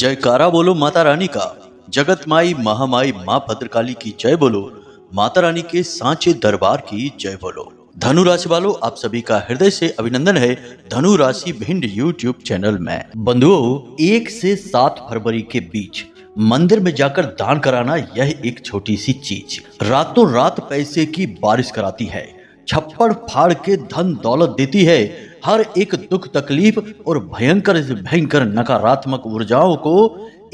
जयकारा बोलो माता रानी का। जगत माई महामाई माँ भद्रकाली की जय बोलो। माता रानी के सांचे दरबार की जय बोलो। धनु राशि वालों, आप सभी का हृदय से अभिनंदन है धनु राशि भिंड यूट्यूब चैनल में। बंधुओं, 1 से 7 फरवरी के बीच मंदिर में जाकर दान कराना यह एक छोटी सी चीज रातों रात पैसे की बारिश कराती है, छप्पड़ फाड़ के धन दौलत देती है, हर एक दुख तकलीफ और भयंकर से भयंकर नकारात्मक ऊर्जाओं को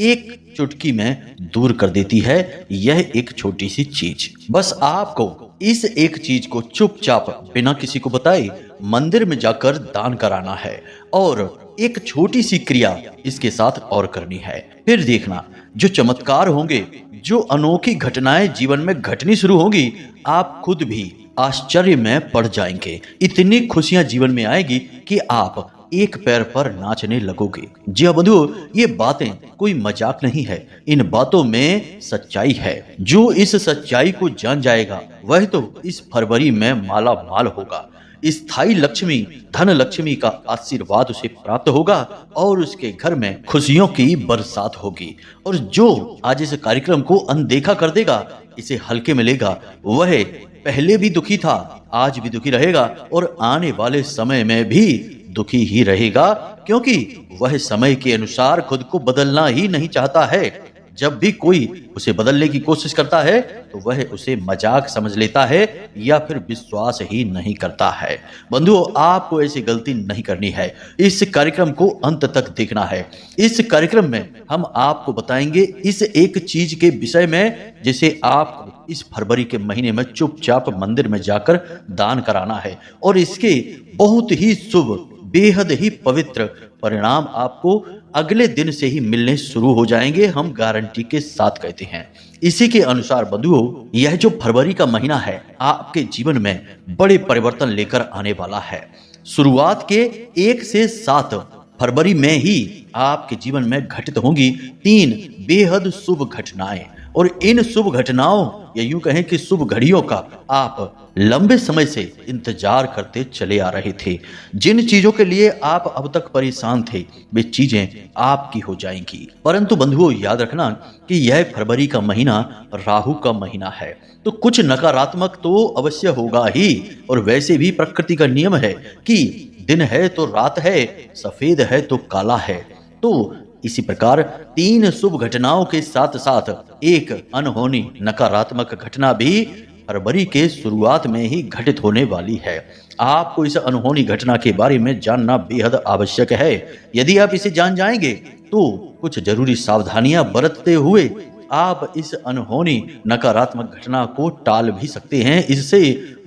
एक चुटकी में दूर कर देती है। यह एक छोटी सी चीज, बस आपको इस एक चीज को चुपचाप बिना किसी को बताए मंदिर में जाकर दान कराना है और एक छोटी सी क्रिया इसके साथ और करनी है। फिर देखना जो चमत्कार होंगे, जो अनोखी घटनाएं जीवन में घटनी शुरू होंगी, आप खुद भी आश्चर्य में पड़ जाएंगे। इतनी खुशियां जीवन में आएगी कि आप एक पैर पर नाचने लगोगे। जी हाँ बंधुओं, ये बातें कोई मजाक नहीं है, इन बातों में सच्चाई है। जो इस सच्चाई को जान जाएगा वह तो इस फरवरी में माला माल होगा। स्थायी लक्ष्मी धन लक्ष्मी का आशीर्वाद उसे प्राप्त होगा और उसके घर में खुशियों की बरसात होगी। और जो आज इस कार्यक्रम को अनदेखा कर देगा, इसे हल्के में लेगा, वह पहले भी दुखी था, आज भी दुखी रहेगा और आने वाले समय में भी दुखी ही रहेगा, क्योंकि वह समय के अनुसार खुद को बदलना ही नहीं चाहता है। जब भी कोई उसे बदलने की कोशिश करता है तो वह उसे मजाक समझ लेता है या फिर विश्वास ही नहीं करता है। बंधुओं, आपको ऐसी गलती नहीं करनी है। इस कार्यक्रम को अंत तक देखना है। इस कार्यक्रम में हम आपको बताएंगे इस एक चीज के विषय में जिसे आपको इस फरवरी के महीने में चुपचाप मंदिर में जाकर दान कराना है और इसके बहुत ही शुभ, बेहद ही पवित्र परिणाम आपको अगले दिन से ही मिलने शुरू हो जाएंगे। हम गारंटी के साथ कहते हैं। इसी के अनुसार बंधुओं, यह जो फरवरी का महीना है आपके जीवन में बड़े परिवर्तन लेकर आने वाला है। शुरुआत के 1 से 7 फरवरी में ही आपके जीवन में घटित होंगी 3 बेहद शुभ घटनाएं और इन शुभ घटनाओं या यूं कहें कि शुभ घड़ियों का आप लंबे समय से इंतजार करते चले आ रहे थे। जिन चीजों के लिए आप अब तक परेशान थे वे चीजें आपकी हो जाएंगी। परंतु बंधुओं, याद रखना कि यह फरवरी का महीना राहु का महीना है, तो कुछ नकारात्मक तो अवश्य होगा ही। और वैसे भी प्रकृति का नियम है कि दिन है तो रात है, सफेद है तो काला है। तो इसी प्रकार 3 शुभ घटनाओं के साथ साथ एक अनहोनी नकारात्मक घटना भी फरवरी के शुरुआत में ही घटित होने वाली है। आपको इस अनहोनी घटना के बारे में जानना बेहद आवश्यक है। यदि आप इसे जान जाएंगे तो कुछ जरूरी सावधानियां बरतते हुए आप इस अनहोनी नकारात्मक घटना को टाल भी सकते हैं, इससे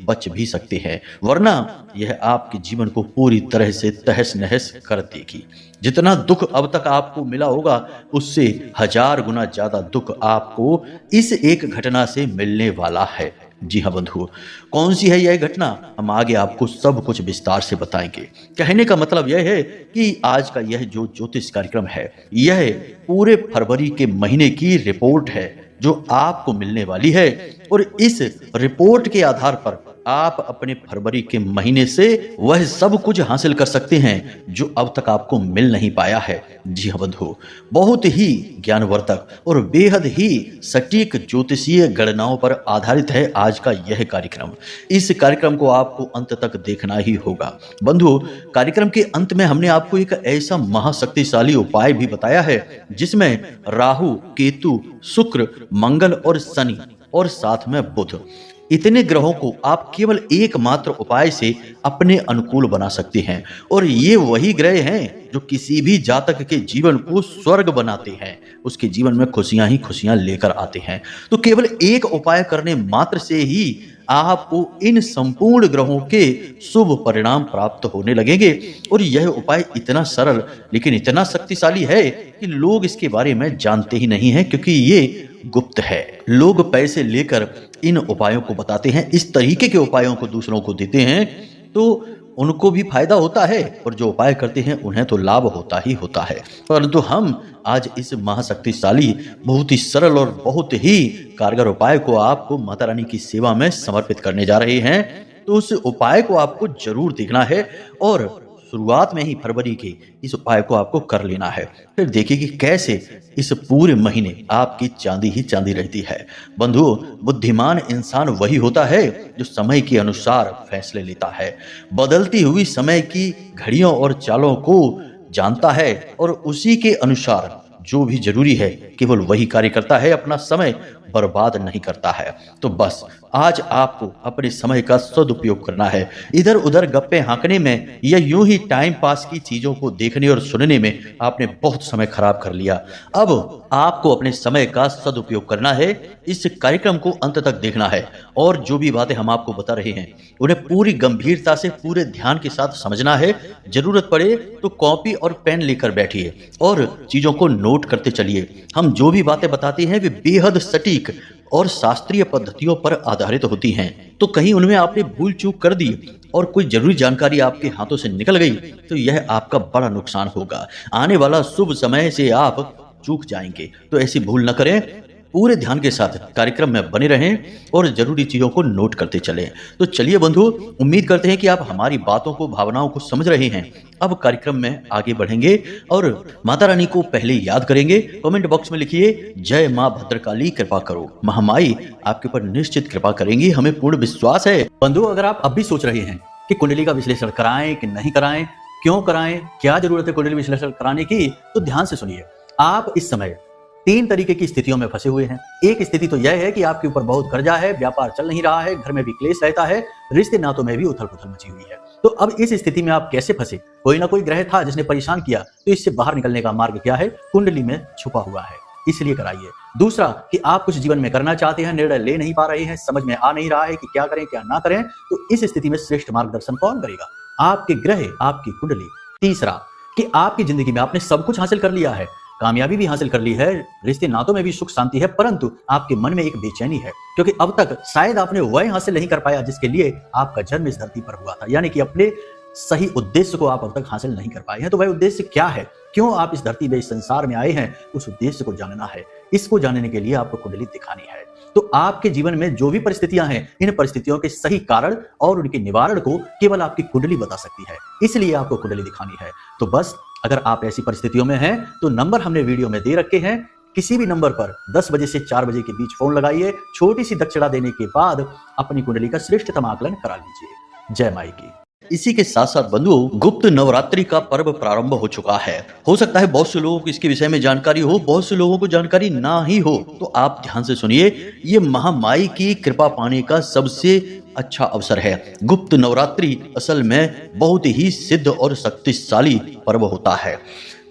बच भी सकते हैं, वरना यह आपके जीवन को पूरी तरह से तहस नहस कर देगी। जितना दुख अब तक आपको मिला होगा उससे 1000 गुना ज्यादा दुख आपको इस एक घटना से मिलने वाला है। जी हाँ बंधुओं, कौन सी है यह घटना, हम आगे आपको सब कुछ विस्तार से बताएंगे। कहने का मतलब यह है कि आज का यह जो ज्योतिष कार्यक्रम है, यह पूरे फरवरी के महीने की रिपोर्ट है जो आपको मिलने वाली है और इस रिपोर्ट के आधार पर आप अपने फरवरी के महीने से वह सब कुछ हासिल कर सकते हैं जो अब तक आपको मिल नहीं पाया है। जी हाँ बंधुओं, बहुत ही ज्ञानवर्धक और बेहद ही सटीक ज्योतिषीय गणनाओं पर आधारित है आज का यह कार्यक्रम। इस कार्यक्रम को आपको अंत तक देखना ही होगा। बंधुओं, कार्यक्रम के अंत में हमने आपको एक ऐसा महाशक्तिशाली उपाय भी बताया है जिसमें राहु, केतु, शुक्र, मंगल और शनि और साथ में बुध, इतने ग्रहों को आप केवल एकमात्र उपाय से अपने अनुकूल बना सकते हैं। और ये वही ग्रह हैं जो किसी भी जातक के जीवन को स्वर्ग बनाते हैं, उसके जीवन में खुशियां ही खुशियां लेकर आते हैं। तो केवल एक उपाय करने मात्र से ही आपको इन संपूर्ण ग्रहों के शुभ परिणाम प्राप्त होने लगेंगे। और यह उपाय इतना सरल लेकिन इतना शक्तिशाली है कि लोग इसके बारे में जानते ही नहीं है, क्योंकि ये गुप्त है। लोग पैसे लेकर इन उपायों को बताते हैं, इस तरीके के उपायों को दूसरों को देते हैं, तो उनको भी फायदा होता है और जो उपाय करते हैं उन्हें तो लाभ होता ही होता है। परंतु हम आज इस महाशक्तिशाली, बहुत ही सरल और बहुत ही कारगर उपाय को आपको माता रानी की सेवा में समर्पित करने जा रहे हैं। तो उस उपाय को आपको जरूर देखना है और शुरुआत में ही फरवरी के इस उपाय को आपको कर लेना है। फिर देखिए कि कैसे इस पूरे महीने आपकी चांदी ही चांदी रहती है। बंधुओं, बुद्धिमान इंसान वही होता है जो समय के अनुसार फैसले लेता है, बदलती हुई समय की घड़ियों और चालों को जानता है और उसी के अनुसार जो भी जरूरी है केवल वही कार्य करता है, अपना समय बर्बाद नहीं करता है। तो बस आज आपको अपने समय का सदुपयोग करना है। इधर उधर गप्पे हाँकने में या यूं ही टाइम पास की चीजों को देखने और सुनने में आपने बहुत समय खराब कर लिया। अब आपको अपने समय का सदुपयोग करना है। इस कार्यक्रम को अंत तक देखना है और जो भी बातें हम आपको बता रहे हैं उन्हें पूरी गंभीरता से पूरे ध्यान के साथ समझना है। जरूरत पड़े तो कॉपी और पेन लेकर बैठिए और चीजों को नोट करते चलिए। हम जो भी बातें बताते हैं वे बेहद सटीक और शास्त्रीय पद्धतियों पर आधारित होती हैं। तो कहीं उनमें आपने भूल चूक कर दी और कोई जरूरी जानकारी आपके हाथों से निकल गई तो यह आपका बड़ा नुकसान होगा। आने वाला शुभ समय से आप चूक जाएंगे। तो ऐसी भूल न करें, पूरे ध्यान के साथ कार्यक्रम में बने रहें और जरूरी चीजों को नोट करते चलें। तो चलिए बंधु, उम्मीद करते हैं कि आप हमारी बातों को, भावनाओं को समझ रहे हैं। अब कार्यक्रम में आगे बढ़ेंगे और माता रानी को पहले याद करेंगे। कमेंट बॉक्स में लिखिए, जय मां भद्रकाली कृपा करो। महामाई आपके ऊपर निश्चित कृपा करेंगी, हमें पूर्ण विश्वास है। बंधु, अगर आप अब भी सोच रहे हैं कि कुंडली का विश्लेषण कराएं कि नहीं कराएं, क्यों कराएं, क्या जरूरत है कुंडली विश्लेषण कराने की, तो ध्यान से सुनिए। आप इस समय 3 तरीके की स्थितियों में फंसे हुए हैं। एक स्थिति तो यह है कि आपके ऊपर बहुत कर्जा है, व्यापार चल नहीं रहा है, घर में भी क्लेश रहता है, रिश्ते नातों में भी उथल पुथल मची हुई है। तो अब इस स्थिति में आप कैसे फंसे? कोई ना कोई ग्रह था जिसने परेशान किया, तो इससे बाहर निकलने का मार्ग क्या है? कुंडली में छुपा हुआ है, इसलिए कराइए। दूसरा कि आप कुछ जीवन में करना चाहते हैं, निर्णय ले नहीं पा रहे हैं, समझ में आ नहीं रहा है कि क्या करें क्या ना करें, तो इस स्थिति में श्रेष्ठ मार्गदर्शन कौन करेगा? आपके ग्रह, आपकी कुंडली। तीसरा कि आपकी जिंदगी में आपने सब कुछ हासिल कर लिया है, कामयाबी भी हासिल कर ली है, रिश्ते नातों में भी सुख शांति है, परंतु आपके मन में एक बेचैनी है क्योंकि अब तक शायद आपने वह हासिल नहीं कर पाया जिसके लिए आपका जन्म इस धरती पर हुआ था। यानी कि अपने सही उद्देश्य को आप अब तक हासिल नहीं कर पाए हैं। तो वह उद्देश्य क्या है, क्यों आप इस धरती में, इस संसार में आए हैं, उस उद्देश्य को जानना है। इसको जानने के लिए आपको कुंडली दिखानी है। तो आपके जीवन में जो भी परिस्थितियां हैं, इन परिस्थितियों के सही कारण और उनके निवारण को केवल आपकी कुंडली बता सकती है, इसलिए आपको कुंडली दिखानी है। तो बस अगर आप ऐसी परिस्थितियों में हैं तो नंबर हमने वीडियो में दे रखे हैं, किसी भी नंबर पर 10 बजे से 4 बजे के बीच फोन लगाइए। छोटी सी दक्षिणा देने के बाद अपनी कुंडली का श्रेष्ठतम आकलन करा लीजिए। जय माई की। इसी के साथ साथ बंधुओं, गुप्त नवरात्रि का पर्व प्रारंभ हो चुका है। हो सकता है बहुत से लोगों को इसके विषय में जानकारी हो, बहुत से लोगों को जानकारी ना ही हो। तो आप ध्यान से सुनिए, ये महामाई की कृपा पाने का सबसे अच्छा अवसर है। गुप्त नवरात्रि असल में बहुत ही सिद्ध और शक्तिशाली पर्व होता है।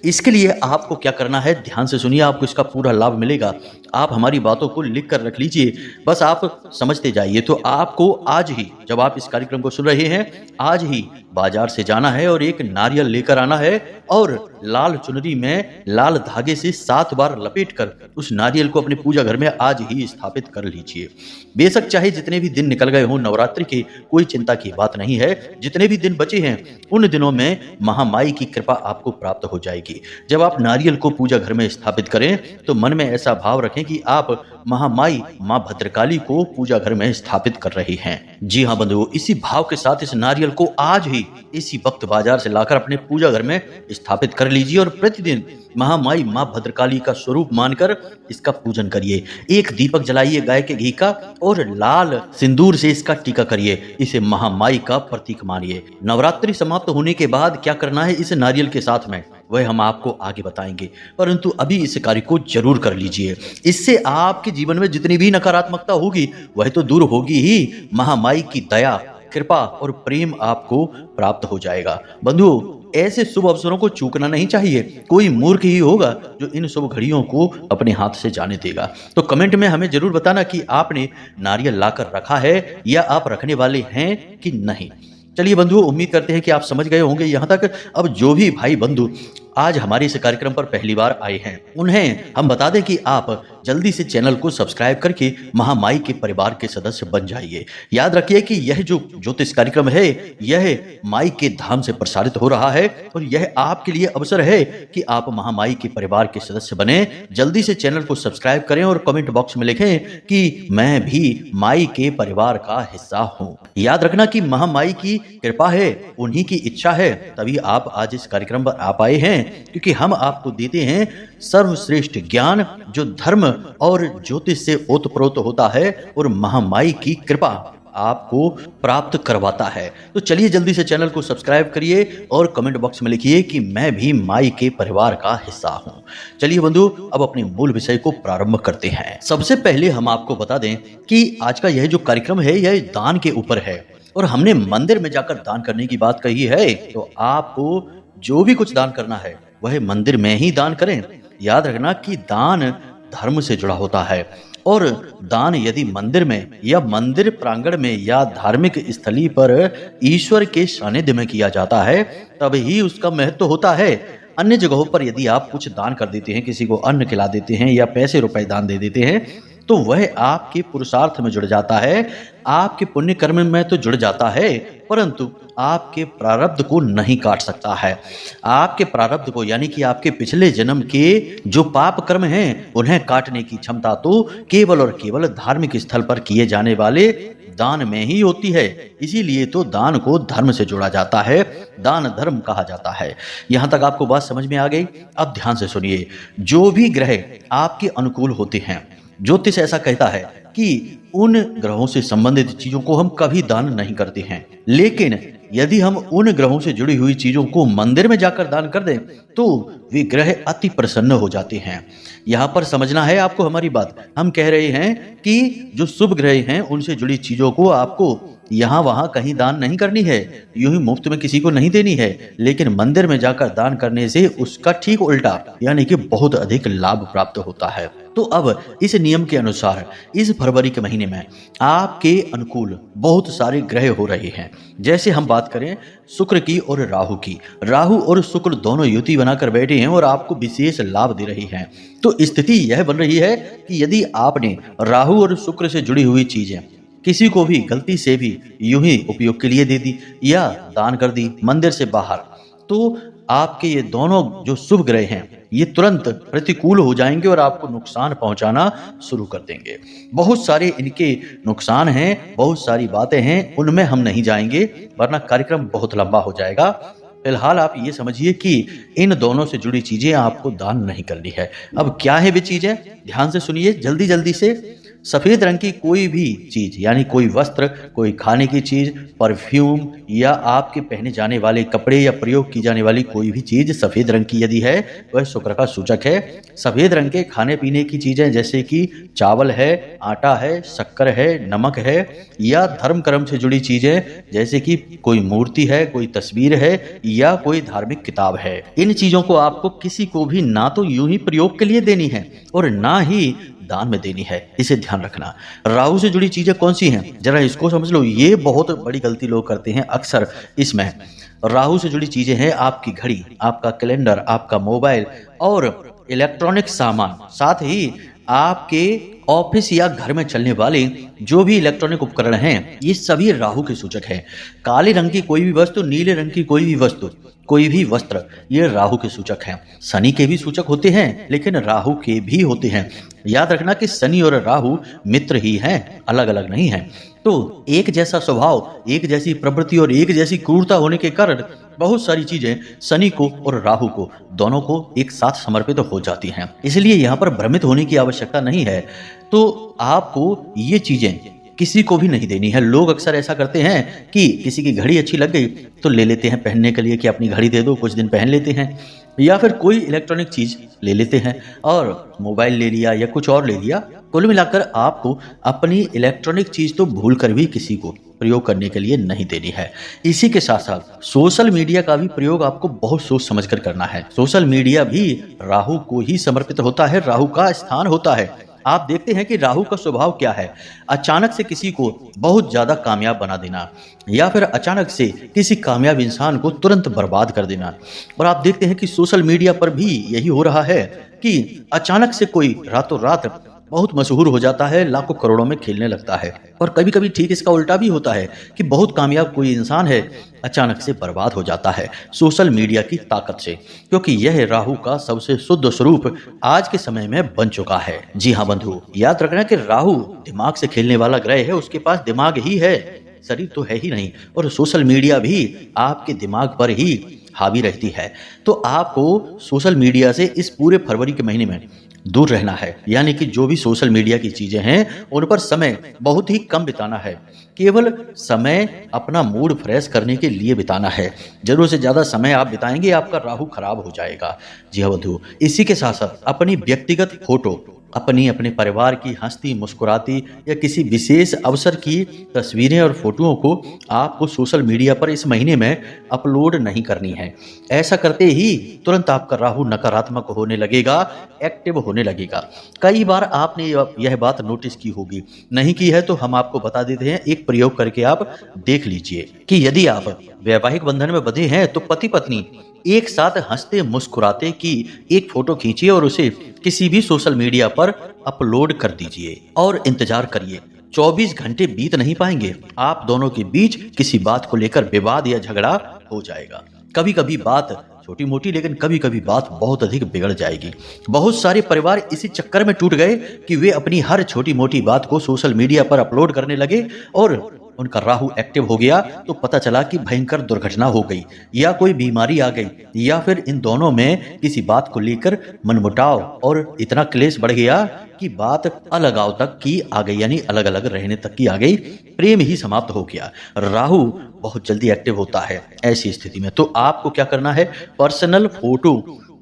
इसके लिए आपको क्या करना है, ध्यान से सुनिए, आपको इसका पूरा लाभ मिलेगा। आप हमारी बातों को लिख कर रख लीजिए, बस आप समझते जाइए। तो आपको आज ही, जब आप इस कार्यक्रम को सुन रहे हैं, आज ही बाजार से जाना है और एक नारियल लेकर आना है और लाल चुनरी में लाल धागे से 7 बार लपेटकर उस नारियल को अपने पूजा घर में आज ही स्थापित कर लीजिए। बेशक चाहे जितने भी दिन निकल गए हों नवरात्रि के, कोई चिंता की बात नहीं है। जितने भी दिन बचे हैं उन दिनों में महामाई की कृपा आपको प्राप्त हो जाएगी। जब आप नारियल को पूजा घर में स्थापित करें तो मन में ऐसा भाव रखें कि आप महामाई मां भद्रकाली को पूजा घर में स्थापित कर रही हैं। जी हाँ बंधुओं, इसी भाव के साथ इस नारियल को आज ही इसी वक्त बाजार से लाकर अपने पूजा घर में स्थापित कर लीजिए और प्रतिदिन महामाई मां भद्रकाली का स्वरूप मानकर इसका पूजन करिए। एक दीपक जलाइए गाय के घी का और लाल सिंदूर से इसका टीका करिए। इसे महामाई का प्रतीक मानिए। नवरात्रि समाप्त होने के बाद क्या करना है इस नारियल के साथ में, वह हम आपको आगे बताएंगे, परंतु अभी इस कार्य को जरूर कर लीजिए। इससे आपके जीवन में जितनी भी नकारात्मकता होगी वह तो दूर होगी ही, महामाई की दया, कृपा और प्रेम आपको प्राप्त हो जाएगा। बंधुओं, ऐसे शुभ अवसरों को चूकना नहीं चाहिए। कोई मूर्ख ही होगा जो इन शुभ घड़ियों को अपने हाथ से जाने देगा। तो कमेंट में हमें जरूर बताना कि आपने नारियल लाकर रखा है या आप रखने वाले हैं कि नहीं। चलिए बंधुओं, उम्मीद करते हैं कि आप समझ गए होंगे यहाँ तक। अब जो भी भाई बंधु आज हमारे इस कार्यक्रम पर पहली बार आए हैं उन्हें हम बता दें कि आप जल्दी से चैनल को सब्सक्राइब करके महामाई के परिवार के सदस्य बन जाइए। याद रखिए कि यह जो ज्योतिष कार्यक्रम है यह माई के धाम से प्रसारित हो रहा है और यह आपके लिए अवसर है कि आप महामाई के परिवार के सदस्य बने। जल्दी से चैनल को सब्सक्राइब करें और कमेंट बॉक्स में लिखें कि मैं भी माई के परिवार का हिस्सा हूं। याद रखना कि महामाई की कृपा है, उन्हीं की इच्छा है, तभी आप आज इस कार्यक्रम पर आ पाए हैं, क्योंकि हम आपको देते हैं सर्वश्रेष्ठ ज्ञान जो धर्म और ज्योतिष से ओतप्रोत होता है और महामाई की कृपा आपको प्राप्त करवाता है। तो चलिए जल्दी से चैनल को सब्सक्राइब करिए और कमेंट बॉक्स में लिखिए कि मैं भी माई के परिवार का हिस्सा हूं। चलिए बंधु, अब अपने मूल विषय को प्रारंभ करते हैं। सबसे पहले हम आपको बता दें कि आज का यह जो कार्यक्रम है यह दान के ऊपर है और हमने मंदिर में जाकर दान करने की बात कही है। तो आपको जो भी कुछ दान करना है वह मंदिर में ही दान करें। याद रखना कि दान धर्म से जुड़ा होता है और दान यदि मंदिर में या मंदिर प्रांगण में या धार्मिक स्थली पर ईश्वर के सानिध्य में किया जाता है तब ही उसका महत्व होता है। अन्य जगहों पर यदि आप कुछ दान कर देते हैं, किसी को अन्न खिला देते हैं या पैसे रुपए दान दे देते हैं, तो वह आपके पुरुषार्थ में जुड़ जाता है, आपके पुण्य कर्म में तो जुड़ जाता है, परंतु आपके प्रारब्ध को नहीं काट सकता है। आपके प्रारब्ध को यानी कि आपके पिछले जन्म के जो पाप कर्म हैं उन्हें काटने की क्षमता तो केवल और केवल धार्मिक स्थल पर किए जाने वाले दान में ही होती है। इसीलिए तो दान को धर्म से जोड़ा जाता है, दान धर्म कहा जाता है। यहां तक आपको बात समझ में आ गई? अब ध्यान से सुनिए। जो भी ग्रह आपके अनुकूल होते हैं, ज्योतिष ऐसा कहता है कि उन ग्रहों से संबंधित चीजों को हम कभी दान नहीं करते हैं, लेकिन यदि हम उन ग्रहों से जुड़ी हुई चीजों को मंदिर में जाकर दान कर दें तो वे ग्रह अति प्रसन्न हो जाते हैं। यहाँ पर समझना है आपको हमारी बात। हम कह रहे हैं कि जो शुभ ग्रह हैं उनसे जुड़ी चीजों को आपको यहाँ वहां कहीं दान नहीं करनी है, यूं ही मुफ्त में किसी को नहीं देनी है, लेकिन मंदिर में जाकर दान करने से उसका ठीक उल्टा यानी कि बहुत अधिक लाभ प्राप्त होता है। तो अब इस नियम के अनुसार इस फरवरी के महीने में आपके अनुकूल बहुत सारे ग्रह हो रहे हैं। जैसे हम बात करें शुक्र की और राहु की, राहु और शुक्र दोनों युति बनाकर बैठे हैं और आपको विशेष लाभ दे रही हैं। तो स्थिति यह बन रही है कि यदि आपने राहु और शुक्र से जुड़ी हुई चीजें किसी को भी गलती से भी यूं ही उपयोग के लिए दे दी या दान कर दी मंदिर से बाहर, तो आपके ये दोनों जो शुभ ग्रह हैं ये तुरंत प्रतिकूल हो जाएंगे और आपको नुकसान पहुंचाना शुरू कर देंगे। बहुत सारे इनके नुकसान हैं, बहुत सारी बातें हैं, उनमें हम नहीं जाएंगे वरना कार्यक्रम बहुत लंबा हो जाएगा। फिलहाल आप ये समझिए कि इन दोनों से जुड़ी चीजें आपको दान नहीं करनी है। अब क्या है वे चीजें, ध्यान से सुनिए जल्दी जल्दी से। सफेद रंग की कोई भी चीज यानी कोई वस्त्र, कोई खाने की चीज, परफ्यूम या आपके पहने जाने वाले कपड़े या प्रयोग की जाने वाली कोई भी चीज सफेद रंग की यदि है वह शुक्र का सूचक है। सफेद रंग के खाने पीने की चीजें जैसे कि चावल है, आटा है, शक्कर है, नमक है या धर्म कर्म से जुड़ी चीजें जैसे कि कोई मूर्ति है, कोई तस्वीर है या कोई धार्मिक किताब है, इन चीजों को आपको किसी को भी ना तो यूं ही प्रयोग के लिए देनी है और ना ही दान में देनी है। इसे ध्यान रखना। राहु से जुड़ी चीजें कौन सी हैं, जरा इसको समझ लो। ये बहुत बड़ी गलती लोग करते हैं अक्सर। इसमें राहु से जुड़ी चीजें हैं आपकी घड़ी, आपका कैलेंडर, आपका मोबाइल और इलेक्ट्रॉनिक सामान, साथ ही आपके ऑफिस या घर में चलने वाले जो भी इलेक्ट्रॉनिक उपकरण हैं ये सभी राहु के सूचक हैं। काले रंग की कोई भी वस्तु, नीले रंग की कोई भी वस्तु, कोई भी वस्त्र, ये राहु के सूचक हैं। शनि के भी सूचक होते हैं लेकिन राहु के भी होते हैं। याद रखना कि शनि और राहु मित्र ही हैं, अलग अलग नहीं हैं। तो एक जैसा स्वभाव, एक जैसी प्रवृत्ति और एक जैसी क्रूरता होने के कारण बहुत सारी चीजें शनि को और राहु को दोनों को एक साथ समर्पित हो जाती हैं। इसलिए यहाँ पर भ्रमित होने की आवश्यकता नहीं है। तो आपको ये चीजें किसी को भी नहीं देनी है। लोग अक्सर ऐसा करते हैं कि किसी की घड़ी अच्छी लग गई तो ले लेते हैं पहनने के लिए कि अपनी घड़ी दे दो, कुछ दिन पहन लेते हैं, या फिर कोई इलेक्ट्रॉनिक चीज ले लेते हैं और मोबाइल ले लिया या कुछ और ले लिया। कुल मिलाकर आपको अपनी इलेक्ट्रॉनिक चीज तो भूल कर भी किसी को प्रयोग करने के लिए नहीं देनी है। इसी के साथ साथ सोशल मीडिया का भी प्रयोग आपको बहुत सोच समझकर करना है। सोशल मीडिया भी राहु को ही समर्पित होता है, राहु का स्थान होता है। आप देखते हैं कि राहु का स्वभाव क्या है, अचानक से किसी को बहुत ज्यादा कामयाब बना देना या फिर अचानक से किसी कामयाब इंसान को तुरंत बर्बाद कर देना। और आप देखते हैं कि सोशल मीडिया पर भी यही हो रहा है कि अचानक से कोई रातों रात बहुत मशहूर हो जाता है, लाखों करोड़ों में खेलने लगता है। और कभी कभी ठीक इसका उल्टा भी होता है कि बहुत कामयाब कोई इंसान है, अचानक से बर्बाद हो जाता है सोशल मीडिया की ताकत से, क्योंकि यह राहु का सबसे शुद्ध स्वरूप आज के समय में बन चुका है। जी हाँ बंधु, याद रखना कि राहु दिमाग से खेलने वाला ग्रह है, उसके पास दिमाग ही है, शरीर तो है ही नहीं। और सोशल मीडिया भी आपके दिमाग पर ही हावी रहती है। तो आपको सोशल मीडिया से इस पूरे फरवरी के महीने में दूर रहना है, यानी कि जो भी सोशल मीडिया की चीजें हैं उन पर समय बहुत ही कम बिताना है। केवल समय अपना मूड फ्रेश करने के लिए बिताना है। जरूरत से ज्यादा समय आप बिताएंगे, आपका राहु खराब हो जाएगा। जी हाँ बंधु, इसी के साथ साथ अपनी व्यक्तिगत फोटो, अपने परिवार की हंसती मुस्कुराती या किसी विशेष अवसर की तस्वीरें और फोटोओं को आपको सोशल मीडिया पर इस महीने में अपलोड नहीं करनी है। ऐसा करते ही तुरंत आपका राहु नकारात्मक होने लगेगा, एक्टिव होने लगेगा। कई बार आपने यह बात नोटिस की होगी, नहीं की है तो हम आपको बता देते हैं, एक प्रयोग करके आप देख लीजिए कि यदि आप वैवाहिक बंधन में बंधे हैं तो पति पत्नी एक साथ हंसते मुस्कुराते की एक फोटो खींचिए और उसे किसी भी सोशल मीडिया पर अपलोड कर दीजिए और इंतजार करिए। 24 घंटे बीत नहीं पाएंगे, आप दोनों के बीच किसी बात को लेकर विवाद या झगड़ा हो जाएगा। कभी कभी बात छोटी मोटी, लेकिन कभी कभी बात बहुत अधिक बिगड़ जाएगी। बहुत सारे परिवार इसी चक्कर में टूट गए कि वे अपनी हर छोटी मोटी बात को सोशल मीडिया पर अपलोड करने लगे और उनका राहु एक्टिव हो गया तो पता चला कि भयंकर दुर्घटना हो गई या कोई बीमारी आ गई, या फिर इन दोनों में किसी बात को लेकर मनमुटाव और इतना क्लेश बढ़ गया कि बात अलगाव तक की आ गई, यानी अलग अलग रहने तक की आ गई, प्रेम ही समाप्त हो गया। राहु बहुत जल्दी एक्टिव होता है ऐसी स्थिति में। तो आपको क्या करना है, पर्सनल फोटो,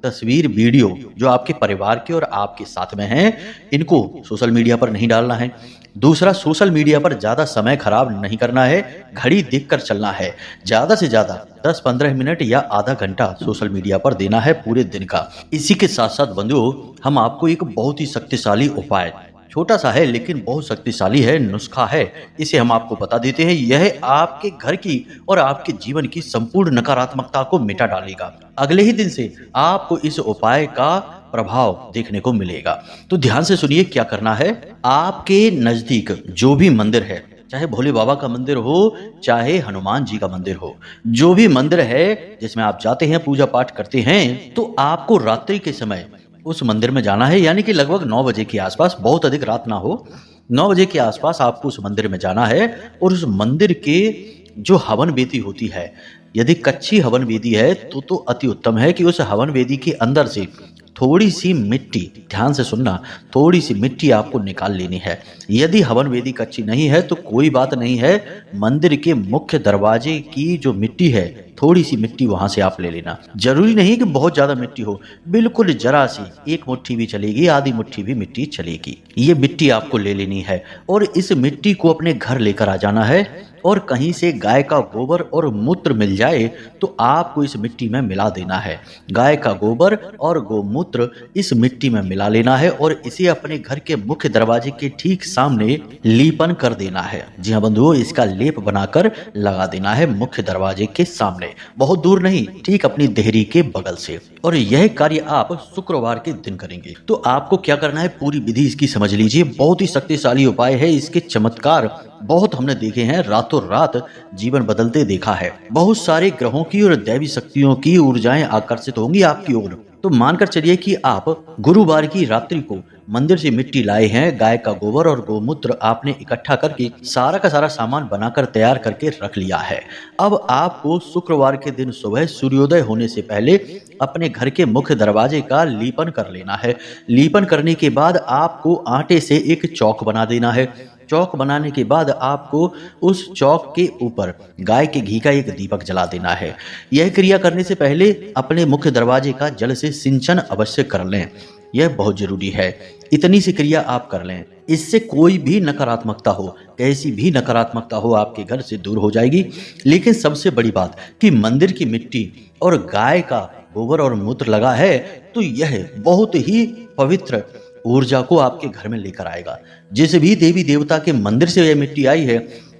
तस्वीर, वीडियो जो आपके परिवार के और आपके साथ में हैं, इनको सोशल मीडिया पर नहीं डालना है। दूसरा, सोशल मीडिया पर ज्यादा समय खराब नहीं करना है, घड़ी देखकर चलना है। ज्यादा से ज्यादा 10-15 मिनट या आधा घंटा सोशल मीडिया पर देना है पूरे दिन का। इसी के साथ साथ बंधुओं, हम आपको एक बहुत ही शक्तिशाली उपाय, छोटा सा है लेकिन बहुत शक्तिशाली है, नुस्खा है, इसे हम आपको बता देते हैं। यह आपके घर की और आपके जीवन की संपूर्ण नकारात्मकता को मिटा डालेगा। अगले ही दिन से आपको इस उपाय का प्रभाव देखने को मिलेगा। तो ध्यान से सुनिए क्या करना है। आपके नजदीक जो भी मंदिर है, चाहे भोले बाबा का मंदिर हो, चाहे हनुमान जी का मंदिर हो, जो भी मंदिर है जिसमें आप जाते हैं, पूजा पाठ करते हैं, तो आपको रात्रि के समय उस मंदिर में जाना है, यानी कि लगभग 9 बजे के आसपास, बहुत अधिक रात ना हो, 9 बजे के आसपास आपको उस मंदिर में जाना है। और उस मंदिर के जो हवन वेदी होती है, यदि कच्ची हवन वेदी है तो अति उत्तम है कि उस हवन वेदी के अंदर से थोड़ी सी मिट्टी, ध्यान से सुनना, थोड़ी सी मिट्टी आपको निकाल लेनी है। यदि हवन वेदी कच्ची नहीं है तो कोई बात नहीं है, मंदिर के मुख्य दरवाजे की जो मिट्टी है, थोड़ी सी मिट्टी वहां से आप ले लेना। जरूरी नहीं कि बहुत ज्यादा मिट्टी हो, बिल्कुल जरा सी, एक मुट्ठी भी चलेगी, आधी मुट्ठी भी मिट्टी चलेगी। ये मिट्टी आपको ले लेनी है और इस मिट्टी को अपने घर लेकर आ जाना है। और कहीं से गाय का गोबर और मूत्र मिल जाए तो आपको इस मिट्टी में मिला देना है। गाय का गोबर और गोमूत्र इस मिट्टी में मिला लेना है और इसे अपने घर के मुख्य दरवाजे के ठीक सामने लीपन कर देना है। जी हाँ बंधुओं, इसका लेप बनाकर लगा देना है मुख्य दरवाजे के सामने, बहुत दूर नहीं, ठीक अपनी देहरी के बगल से। और यह कार्य आप शुक्रवार के दिन करेंगे। तो आपको क्या करना है, पूरी विधि इसकी समझ लीजिए। बहुत ही शक्तिशाली उपाय है, इसके चमत्कार बहुत हमने देखे हैं, रातों रात जीवन बदलते देखा है। बहुत सारे ग्रहों की और दैवी शक्तियों की ऊर्जाएं आकर्षित होंगी आपकी ओर। तो मानकर चलिए कि आप गुरुवार की रात्रि को मंदिर से मिट्टी लाए हैं, गाय का गोबर और गोमूत्र आपने इकट्ठा करके सारा का सारा सामान बनाकर तैयार करके रख लिया है। अब आपको शुक्रवार के दिन सुबह सूर्योदय होने से पहले अपने घर के मुख्य दरवाजे का लीपन कर लेना है। लीपन करने के बाद आपको आटे से एक चौक बना देना है। चौक बनाने के बाद आपको उस चौक के ऊपर गाय के घी का एक दीपक जला देना है। यह क्रिया करने से पहले अपने मुख्य दरवाजे का जल से सिंचन अवश्य कर लें, यह बहुत जरूरी है। इतनी सी क्रिया आप कर लें, इससे कोई भी नकारात्मकता हो, कैसी भी नकारात्मकता हो, आपके घर से दूर हो जाएगी। लेकिन सबसे बड़ी बात कि मंदिर की मिट्टी और गाय का गोबर और मूत्र लगा है तो यह बहुत ही पवित्र ऊर्जा को आपके घर में लेकर आएगा। जिस भी देवी देवता के मंदिर से यह मिट्टी आई है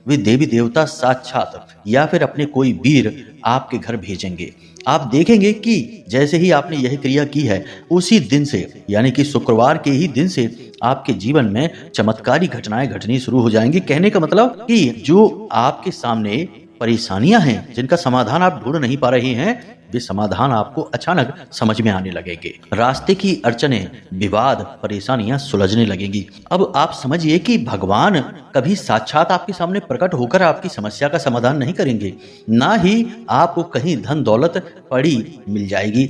वे देवी देवता साक्षात या फिर अपने कोई वीर आपके घर भेजेंगे। आप देखेंगे कि जैसे ही आपने यह क्रिया की है, उसी दिन से यानी कि शुक्रवार के ही दिन से आपके जीवन में चमत्कारी घटनाएं घटनी शुरू हो जाएंगी। कहने का मतलब कि जो आपके सामने परेशानियां हैं, जिनका समाधान आप ढूंढ नहीं पा रहे हैं, वे समाधान आपको अचानक समझ में आने लगेंगे। रास्ते की अड़चने, विवाद, परेशानियां सुलझने लगेंगी। अब आप समझिए कि भगवान कभी साक्षात आपके सामने प्रकट होकर आपकी समस्या का समाधान नहीं करेंगे, ना ही आपको कहीं धन दौलत पड़ी मिल जाएगी।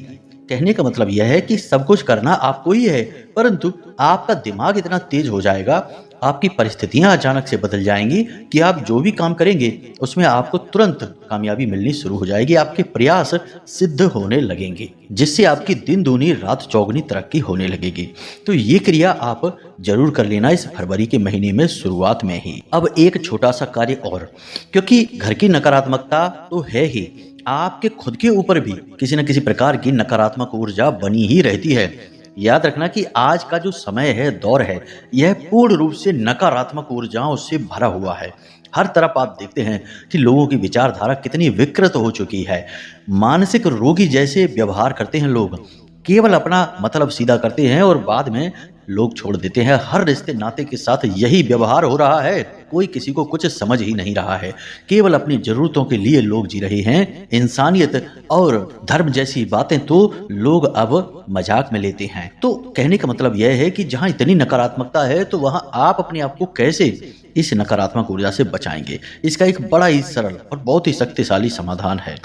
कहने का मतलब यह है कि सब कुछ करना आपको ही है, परंतु आपका दिमाग इतना तेज हो जाएगा, आपकी परिस्थितियां अचानक से बदल जाएंगी कि आप जो भी काम करेंगे उसमें आपको तुरंत कामयाबी मिलनी शुरू हो जाएगी। आपके प्रयास सिद्ध होने लगेंगे, जिससे आपकी दिन दूनी रात चौगुनी तरक्की होने लगेगी। तो ये क्रिया आप जरूर कर लेना इस फरवरी के महीने में शुरुआत में ही। अब एक छोटा सा कार्य और, क्योंकि घर की नकारात्मकता तो है ही, आपके खुद के ऊपर भी किसी न किसी प्रकार की नकारात्मक ऊर्जा बनी ही रहती है। याद रखना कि आज का जो समय है, दौर है, यह पूर्ण रूप से नकारात्मक ऊर्जाओं से भरा हुआ है। हर तरफ आप देखते हैं कि लोगों की विचारधारा कितनी विकृत हो चुकी है। मानसिक रोगी जैसे व्यवहार करते हैं लोग, केवल अपना मतलब सीधा करते हैं और बाद में लोग छोड़ देते हैं। हर रिश्ते नाते के साथ यही व्यवहार हो रहा है। कोई किसी को कुछ समझ ही नहीं रहा है, केवल अपनी जरूरतों के लिए लोग जी रहे हैं। इंसानियत और धर्म जैसी बातें तो लोग अब मजाक में लेते हैं। तो कहने का मतलब यह है कि जहां इतनी नकारात्मकता है, तो वहां आप अपने आप को कैसे इस नकारात्मक ऊर्जा से बचाएंगे? इसका एक बड़ा ही सरल और बहुत ही शक्तिशाली समाधान है।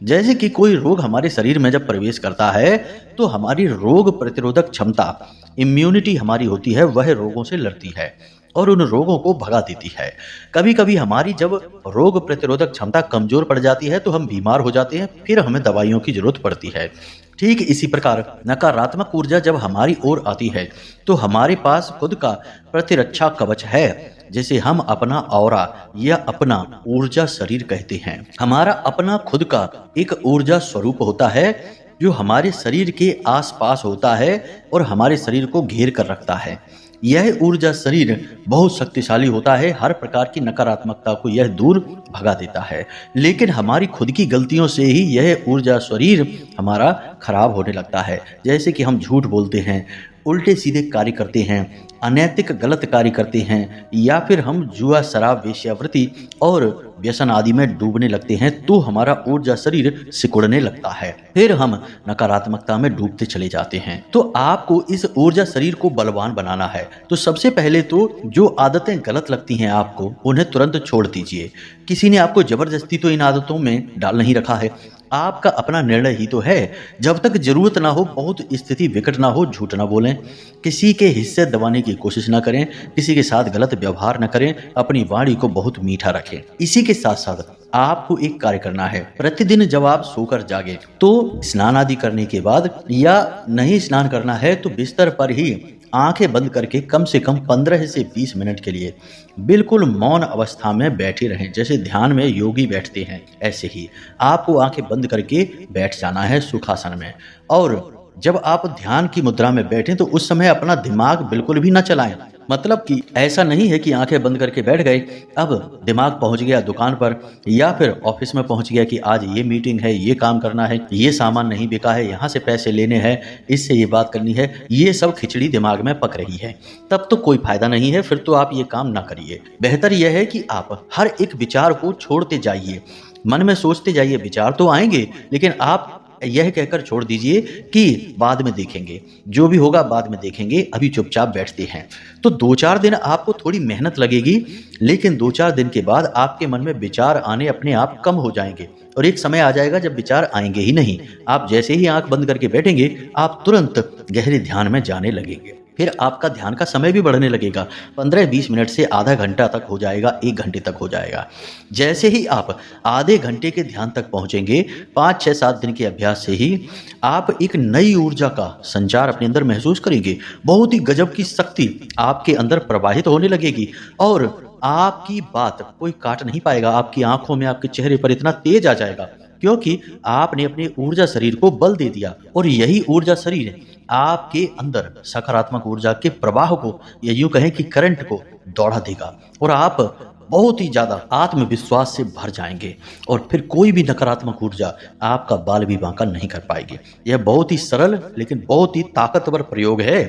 जैसे कि कोई रोग हमारे शरीर में जब प्रवेश करता है, तो हमारी रोग प्रतिरोधक क्षमता, इम्यूनिटी हमारी होती है, वह रोगों से लड़ती है और उन रोगों को भगा देती है। कभी कभी हमारी जब रोग प्रतिरोधक क्षमता कमजोर पड़ जाती है, तो हम बीमार हो जाते हैं, फिर हमें दवाइयों की जरूरत पड़ती है। ठीक इसी प्रकार नकारात्मक ऊर्जा जब हमारी ओर आती है, तो हमारे पास खुद का प्रतिरक्षा कवच है, जिसे हम अपना ऑरा या अपना ऊर्जा शरीर कहते हैं। हमारा अपना खुद का एक ऊर्जा स्वरूप होता है, जो हमारे शरीर के आसपास होता है और हमारे शरीर को घेर कर रखता है। यह ऊर्जा शरीर बहुत शक्तिशाली होता है, हर प्रकार की नकारात्मकता को यह दूर भगा देता है। लेकिन हमारी खुद की गलतियों से ही यह ऊर्जा शरीर हमारा खराब होने लगता है। जैसे कि हम झूठ बोलते हैं, उल्टे सीधे कार्य करते हैं, अनैतिक गलत कार्य करते हैं, या फिर हम जुआ, शराब, वेश्यावृत्ति और व्यसन आदि में डूबने लगते हैं, तो हमारा ऊर्जा शरीर सिकुड़ने लगता है। फिर हम नकारात्मकता में डूबते चले जाते हैं। तो आपको इस ऊर्जा शरीर को बलवान बनाना है। तो सबसे पहले तो जो आदतें गलत लगती हैं आपको, उन्हें तुरंत छोड़ दीजिए। किसी ने आपको जबरदस्ती तो इन आदतों में डाल नहीं रखा है, आपका अपना निर्णय ही तो है। जब तक जरूरत ना हो, बहुत स्थिति विकट ना हो, झूठ ना बोलें, किसी के हिस्से दबाने की कोशिश ना करें, किसी के साथ गलत व्यवहार ना करें, अपनी वाणी को बहुत मीठा रखें। इसी के साथ साथ आपको एक कार्य करना है। प्रतिदिन जब आप सोकर जागे, तो स्नान आदि करने के बाद, या नहीं स्नान करना है तो बिस्तर पर ही आंखें बंद करके कम से कम 15 से 20 मिनट के लिए बिल्कुल मौन अवस्था में बैठे रहें। जैसे ध्यान में योगी बैठते हैं, ऐसे ही आपको आंखें बंद करके बैठ जाना है सुखासन में। और जब आप ध्यान की मुद्रा में बैठें, तो उस समय अपना दिमाग बिल्कुल भी ना चलाएं। मतलब कि ऐसा नहीं है कि आंखें बंद करके बैठ गए, अब दिमाग पहुंच गया दुकान पर या फिर ऑफिस में पहुंच गया कि आज ये मीटिंग है, ये काम करना है, ये सामान नहीं बिका है, यहाँ से पैसे लेने हैं, इससे ये बात करनी है, ये सब खिचड़ी दिमाग में पक रही है। तब तो कोई फायदा नहीं है, फिर तो आप ये काम ना करिए। बेहतर यह है कि आप हर एक विचार को छोड़ते जाइए, मन में सोचते जाइए। विचार तो आएंगे, लेकिन आप यह कहकर छोड़ दीजिए कि बाद में देखेंगे, जो भी होगा बाद में देखेंगे, अभी चुपचाप बैठते हैं। तो 2-4 दिन आपको थोड़ी मेहनत लगेगी, लेकिन 2-4 दिन के बाद आपके मन में विचार आने अपने आप कम हो जाएंगे और एक समय आ जाएगा जब विचार आएंगे ही नहीं। आप जैसे ही आंख बंद करके बैठेंगे, आप तुरंत गहरे ध्यान में जाने लगेंगे। फिर आपका ध्यान का समय भी बढ़ने लगेगा, 15-20 मिनट से आधा घंटा तक हो जाएगा, 1 घंटे तक हो जाएगा। जैसे ही आप आधे घंटे के ध्यान तक पहुंचेंगे, 5-6-7 दिन के अभ्यास से ही आप एक नई ऊर्जा का संचार अपने अंदर महसूस करेंगे। बहुत ही गजब की शक्ति आपके अंदर प्रवाहित होने लगेगी और आपकी बात कोई काट नहीं पाएगा। आपकी आंखों में, आपके चेहरे पर इतना तेज आ जाएगा, क्योंकि आपने अपने ऊर्जा शरीर को बल दे दिया। और यही ऊर्जा शरीर आपके अंदर सकारात्मक ऊर्जा के प्रवाह को, या यूं कहें कि करंट को दौड़ा देगा और आप बहुत ही ज्यादा आत्मविश्वास से भर जाएंगे और फिर कोई भी नकारात्मक ऊर्जा आपका बाल भी बांका नहीं कर पाएगी। यह बहुत ही सरल लेकिन बहुत ही ताकतवर प्रयोग है।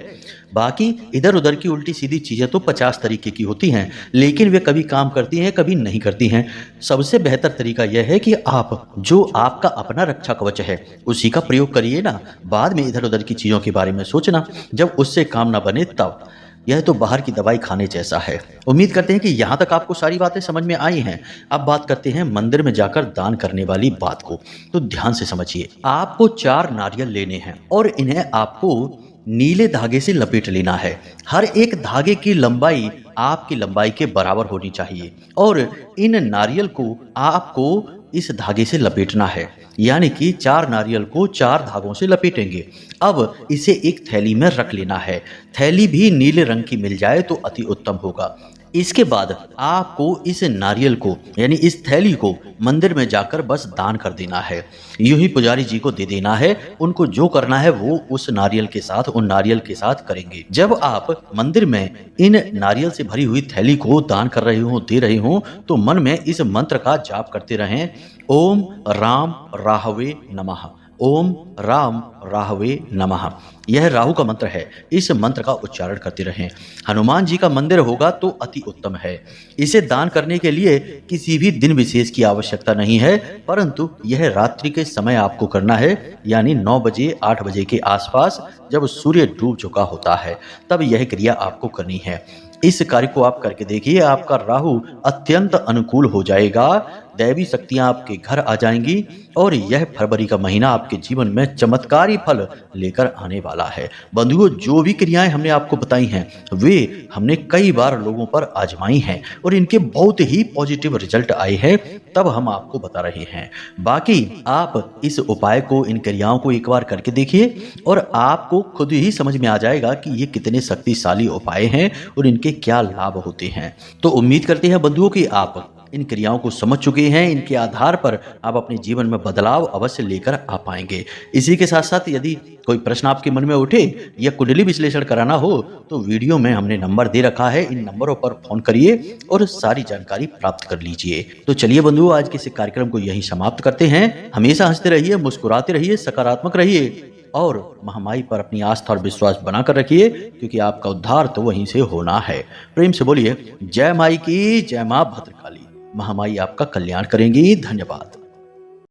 बाकी इधर उधर की उल्टी सीधी चीजें तो 50 तरीके की होती हैं, लेकिन वे कभी काम करती हैं कभी नहीं करती हैं। सबसे बेहतर तरीका यह है कि आप जो आपका अपना रक्षा कवच है उसी का प्रयोग करिए ना, बाद में इधर उधर की चीजों के बारे में सोचना जब उससे काम ना बने तब। यह तो बाहर की दवाई खाने जैसा है। उम्मीद करते हैं कि यहाँ तक आपको सारी बातें समझ में आई हैं। अब बात करते हैं मंदिर में जाकर दान करने वाली बात को। तो ध्यान से समझिए, आपको 4 नारियल लेने हैं और इन्हें आपको नीले धागे से लपेट लेना है। हर एक धागे की लंबाई आपकी लंबाई के बराबर होनी चाहिए और इन नारियल को आपको इस धागे से लपेटना है, यानी कि 4 नारियल को 4 धागों से लपेटेंगे। अब इसे एक थैली में रख लेना है। थैली भी नीले रंग की मिल जाए तो अति उत्तम होगा। इसके बाद आपको इस नारियल को यानी इस थैली को मंदिर में जाकर बस दान कर देना है। यूं ही पुजारी जी को दे देना है। उनको जो करना है वो उस नारियल के साथ उन नारियल के साथ करेंगे। जब आप मंदिर में इन नारियल से भरी हुई थैली को दान कर रहे हो दे रहे हो तो मन में इस मंत्र का जाप करते रहें, ओम राम राहवे नमः, ओम राम राहवे नमः। यह राहु का मंत्र है। इस मंत्र का उच्चारण करते रहें। हनुमान जी का मंदिर होगा तो अति उत्तम है। इसे दान करने के लिए किसी भी दिन विशेष की आवश्यकता नहीं है, परंतु यह रात्रि के समय आपको करना है, यानी 9 बजे 8 बजे के आसपास जब सूर्य डूब चुका होता है तब यह क्रिया आपको करनी है। इस कार्य को आप करके देखिए, आपका राहु अत्यंत अनुकूल हो जाएगा। दैवी शक्तियां आपके घर आ जाएंगी और यह फरवरी का महीना आपके जीवन में चमत्कारी फल लेकर आने वाला है। बंधुओं, जो भी क्रियाएं हमने आपको बताई हैं वे हमने कई बार लोगों पर आजमाई हैं और इनके बहुत ही पॉजिटिव रिजल्ट आए हैं, तब हम आपको बता रहे हैं। बाकी आप इस उपाय को इन क्रियाओं को एक बार करके देखिए और आपको खुद ही समझ में आ जाएगा कि ये कितने शक्तिशाली उपाय हैं और इनके क्या लाभ होते हैं। तो उम्मीद करते हैं बंधुओं कि आप इन क्रियाओं को समझ चुके हैं। इनके आधार पर आप अपने जीवन में बदलाव अवश्य लेकर आ पाएंगे। इसी के साथ साथ यदि कोई प्रश्न आपके मन में उठे या कुंडली विश्लेषण कराना हो तो वीडियो में हमने नंबर दे रखा है, इन नंबरों पर फोन करिए और सारी जानकारी प्राप्त कर लीजिए। तो चलिए बंधुओं, आज के इस कार्यक्रम को यहीं समाप्त करते हैं। हमेशा हंसते रहिए, मुस्कुराते रहिए, सकारात्मक रहिए और महामाई पर अपनी आस्था और विश्वास बनाकर रखिए, क्योंकि आपका उद्धार तो वहीं से होना है। प्रेम से बोलिए जय माई की, जय मां भद्रकाली। महामाई आपका कल्याण करेंगी। धन्यवाद।